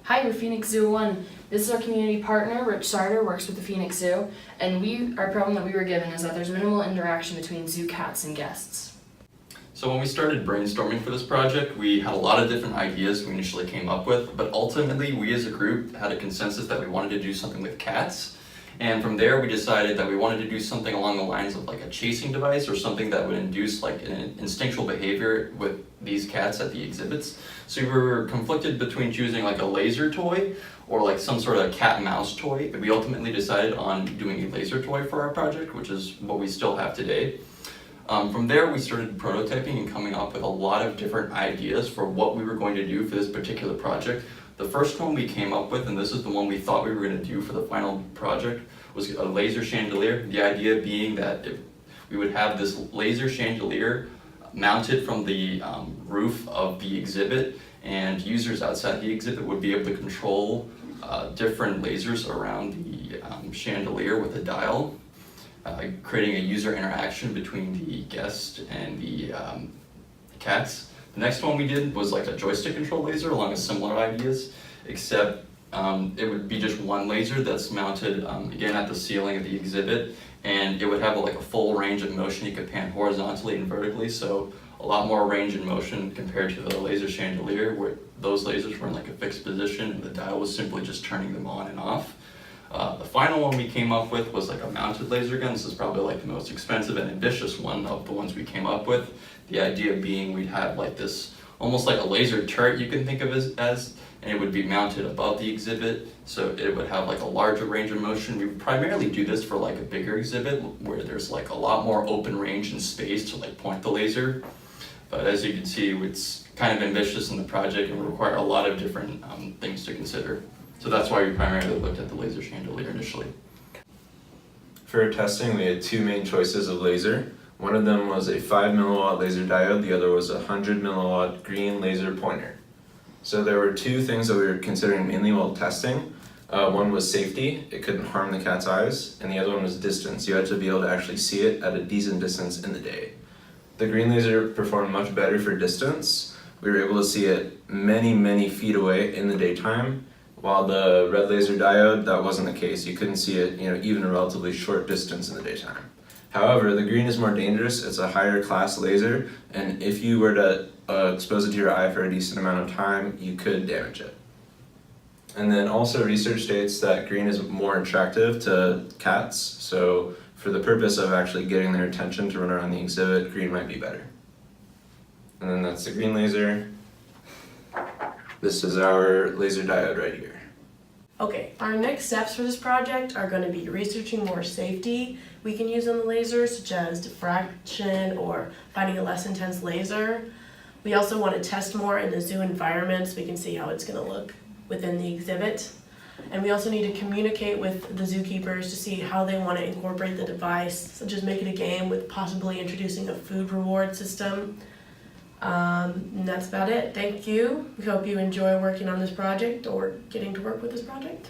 Hi, we're Phoenix Zoo 1. This is our community partner, Rich Sarter, works with the Phoenix Zoo, and our problem that we were given is that there's minimal interaction between zoo cats and guests. So when we started brainstorming for this project, we had a lot of different ideas we initially came up with, but ultimately we as a group had a consensus that we wanted to do something with cats. And from there we decided that we wanted to do something along the lines of like a chasing device or something that would induce like an instinctual behavior with these cats at the exhibits. So we were conflicted between choosing like a laser toy or like some sort of cat and mouse toy, but we ultimately decided on doing a laser toy for our project, which is what we still have today. From there we started prototyping and coming up with a lot of different ideas for what we were going to do for this particular project. The first one we came up with, and this is the one we thought we were going to do for the final project, was a laser chandelier. The idea being that if we would have this laser chandelier mounted from the roof of the exhibit, and users outside the exhibit would be able to control different lasers around the chandelier with a dial, creating a user interaction between the guest and the cats. The next one we did was like a joystick control laser along with similar ideas, except it would be just one laser that's mounted again at the ceiling of the exhibit, and it would have like a full range of motion. You could pan horizontally and vertically, so a lot more range in motion compared to the laser chandelier where those lasers were in like a fixed position and the dial was simply just turning them on and off. The final one we came up with was like a mounted laser gun. This is probably like the most expensive and ambitious one of the ones we came up with. The idea being we'd have like this, almost like a laser turret you can think of as, and it would be mounted above the exhibit, so it would have like a larger range of motion. We would primarily do this for like a bigger exhibit where there's like a lot more open range and space to like point the laser. But as you can see, it's kind of ambitious in the project and would require a lot of different things to consider. So that's why we primarily looked at the laser chandelier initially. For testing, we had two main choices of laser. One of them was a 5 milliwatt laser diode, the other was a 100 milliwatt green laser pointer. So there were two things that we were considering mainly while testing. One was safety, it couldn't harm the cat's eyes, and the other one was distance. You had to be able to actually see it at a decent distance in the day. The green laser performed much better for distance. We were able to see it many feet away in the daytime, while the red laser diode, that wasn't the case. You couldn't see it, even a relatively short distance in the daytime. However, the green is more dangerous. It's a higher class laser, and if you were to expose it to your eye for a decent amount of time, you could damage it. And then also research states that green is more attractive to cats, so for the purpose of actually getting their attention to run around the exhibit, green might be better. And then that's the green laser. This is our laser diode right here. Okay, our next steps for this project are going to be researching more safety we can use on the laser, such as diffraction or finding a less intense laser. We also want to test more in the zoo environment so we can see how it's going to look within the exhibit. And we also need to communicate with the zookeepers to see how they want to incorporate the device, such as make it a game with possibly introducing a food reward system. And that's about it. Thank you. We hope you enjoy working on this project or getting to work with this project.